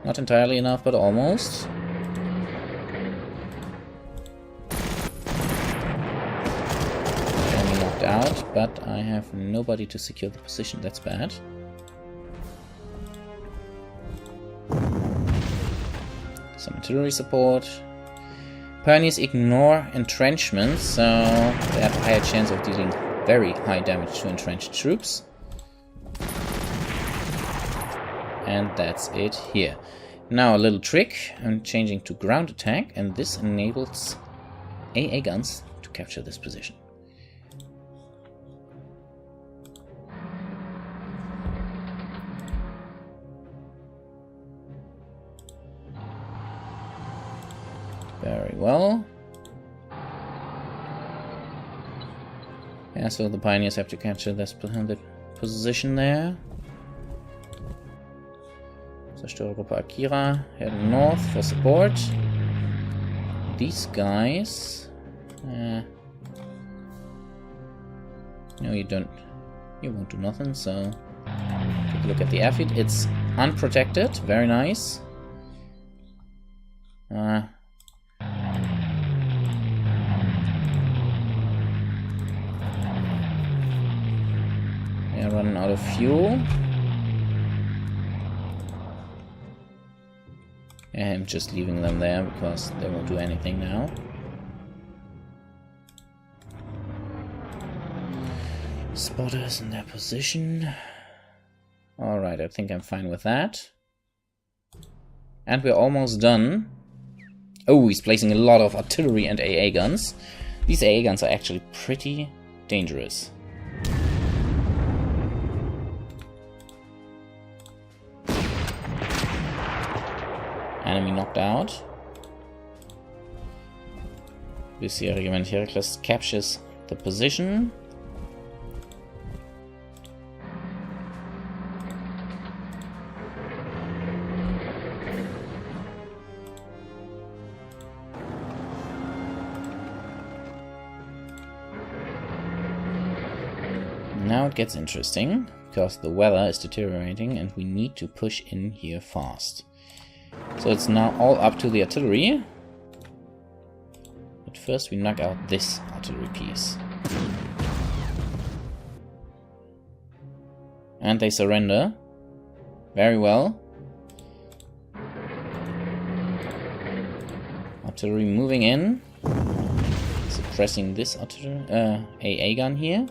Not entirely enough, but almost. Only knocked out, but I have nobody to secure the position. That's bad. Some artillery support. Pioneers ignore entrenchments, so they have a higher chance of dealing very high damage to entrenched troops. And that's it here. Now a little trick. I'm changing to ground attack, and this enables AA guns to capture this position. Very well. Yeah, so the pioneers have to capture this position there. Zerstörergruppe Akira heading north for support. These guys... no, you don't. You won't do nothing, so... Take a look at the airfield. It's unprotected. Very nice. They're running out of fuel. I'm just leaving them there because they won't do anything now. Spotters in their position. Alright, I think I'm fine with that. And we're almost done. Oh, he's placing a lot of artillery and AA guns. These AA guns are actually pretty dangerous. Enemy knocked out. Bisher Regiment Heracles captures the position. Now it gets interesting, because the weather is deteriorating and we need to push in here fast. So it's now all up to the artillery. But first we knock out this artillery piece. And they surrender. Very well. Artillery moving in. Suppressing this artillery, AA gun here.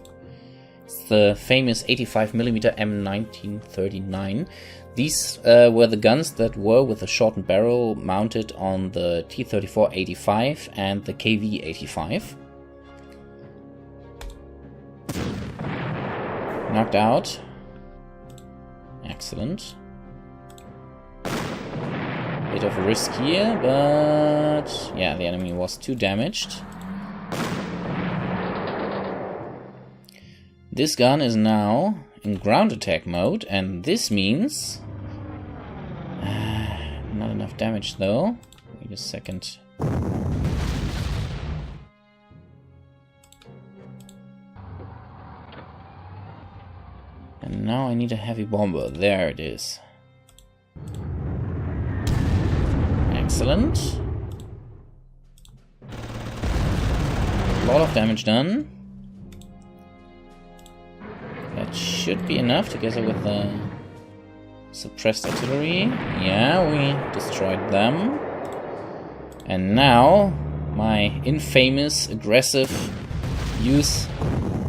It's the famous 85mm M1939. These were the guns that were with a shortened barrel mounted on the T-34-85 and the KV-85. Knocked out. Excellent. Bit of a risk here, but yeah, the enemy was too damaged. This gun is now in ground attack mode, and this means not enough damage though. Wait a second. And now I need a heavy bomber. There it is. Excellent. A lot of damage done. That should be enough together with the suppressed artillery. Yeah, we destroyed them. And now my infamous aggressive use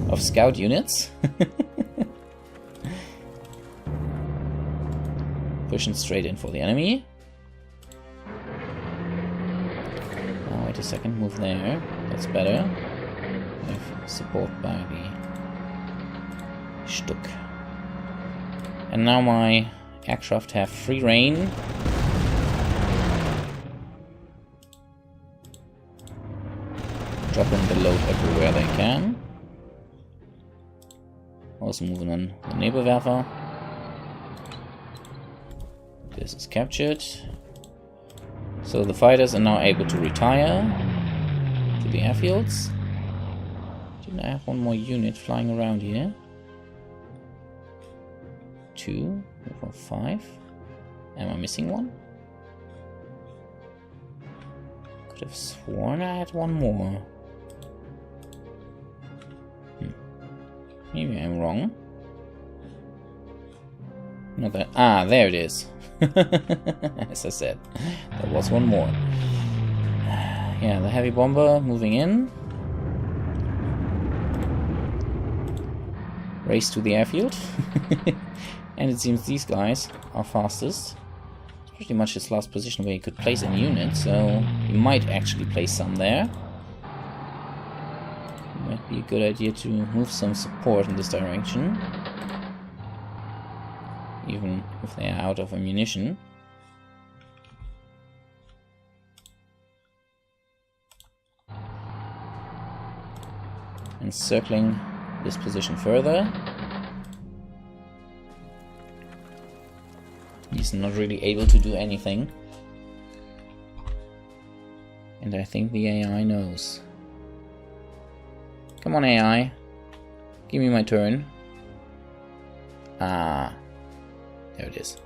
of scout units. Pushing straight in for the enemy. Oh, wait a second, move there. That's better. I have support by the Stuck. And now my aircraft have free reign. Dropping the load everywhere they can. Also moving on the Nebelwerfer. This is captured. So the fighters are now able to retire to the airfields. I have one more unit flying around here. 2, 4, 5. Am I missing one? Could have sworn I had one more. Maybe I'm wrong. Not that. Ah, there it is. As I said, there was one more. Yeah, the heavy bomber moving in. Race to the airfield. And it seems these guys are fastest. It's pretty much his last position where he could place any unit, so he might actually place some there. Might be a good idea to move some support in this direction. Even if they are out of ammunition. And circling this position further. He's not really able to do anything. And I think the AI knows. Come on, AI. Give me my turn. Ah. There it is.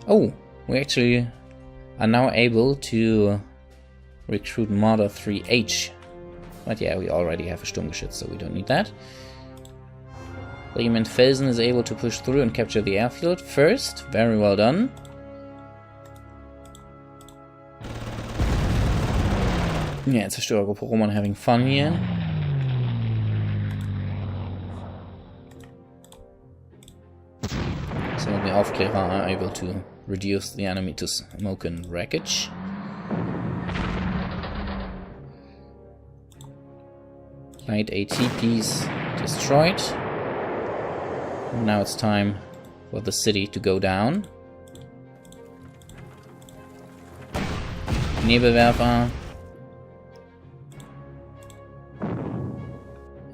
Oh, we actually are now able to recruit Marder 3H. But yeah, we already have a Sturmgeschütz, so we don't need that. Regiment Felsen is able to push through and capture the airfield first. Very well done. Yeah, Zerstörergruppe Roman having fun here. So the Aufklärer are able to reduce the enemy to smoke and wreckage. Light AT piece destroyed. And now it's time for the city to go down. Nebelwerfer.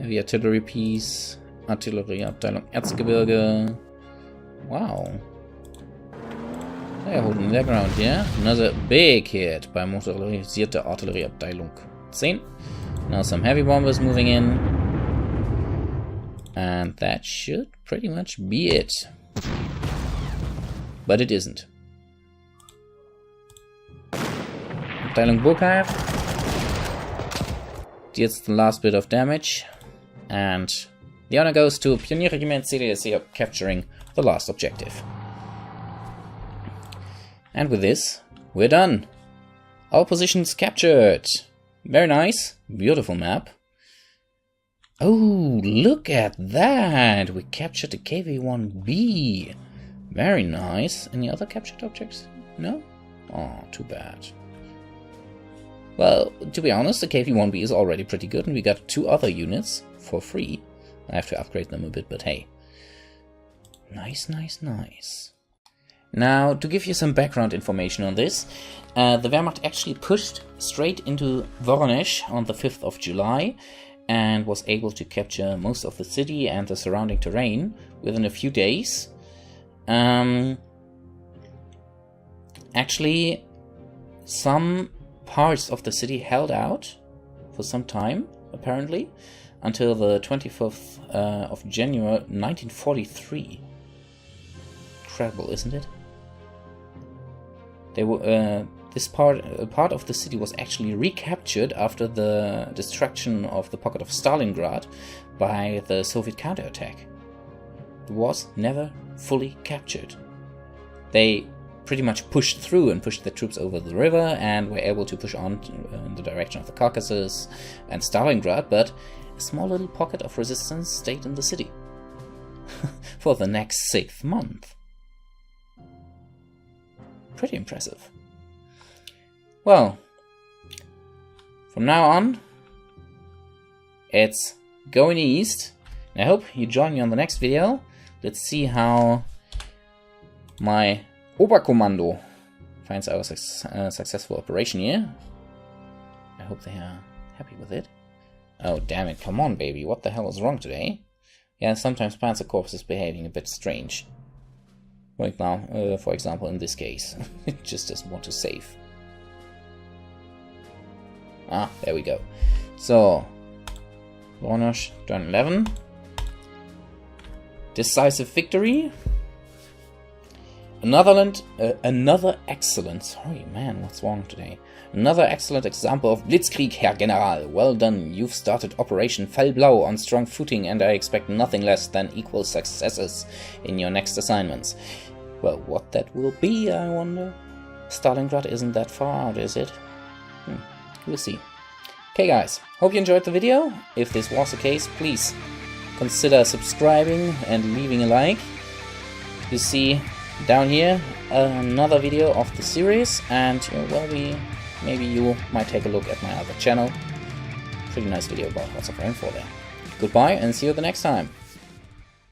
Heavy artillery piece. Artillerieabteilung Erzgebirge. Wow. They're holding their ground here. Another big hit by motorisierte Artillerieabteilung 10. Now some heavy bombers moving in. And that should pretty much be it. But it isn't. Abteilung Burkhardt deals the last bit of damage. And the honor goes to Pionierregiment CDSC capturing the last objective. And with this, we're done. All positions captured. Very nice. Beautiful map. Oh, look at that! We captured the KV-1B. Very nice. Any other captured objects? No? Oh, too bad. Well, to be honest, the KV-1B is already pretty good, and we got 2 other units for free. I have to upgrade them a bit, but hey. Nice, nice, nice. Now, to give you some background information on this, the Wehrmacht actually pushed straight into Voronezh on the 5th of July and was able to capture most of the city and the surrounding terrain within a few days. Actually, some parts of the city held out for some time, apparently, until the 24th of January 1943. Incredible, isn't it? They were this part of the city was actually recaptured after the destruction of the pocket of Stalingrad by the Soviet counterattack. It was never fully captured. They pretty much pushed through and pushed the troops over the river and were able to push on in the direction of the Caucasus and Stalingrad, but a small little pocket of resistance stayed in the city for the next 6 months. Pretty impressive. Well, from now on, it's going east. And I hope you join me on the next video. Let's see how my Oberkommando finds our successful operation here. I hope they are happy with it. Oh, damn it. Come on, baby. What the hell is wrong today? Yeah, sometimes Panzer Corps is behaving a bit strange. Right now, for example, in this case, it just doesn't want to save. Ah, there we go. So, Voronezh, turn 11. Decisive victory. Another excellent, sorry man, what's wrong today? Another excellent example of Blitzkrieg, Herr General. Well done, you've started Operation Fellblau on strong footing, and I expect nothing less than equal successes in your next assignments. Well, what that will be, I wonder? Stalingrad isn't that far out, is it? We'll see. Okay guys, hope you enjoyed the video. If this was the case, please consider subscribing and leaving a like. You see down here another video of the series, and well, maybe you might take a look at my other channel. Pretty nice video about lots of rainfall there. Goodbye and see you the next time.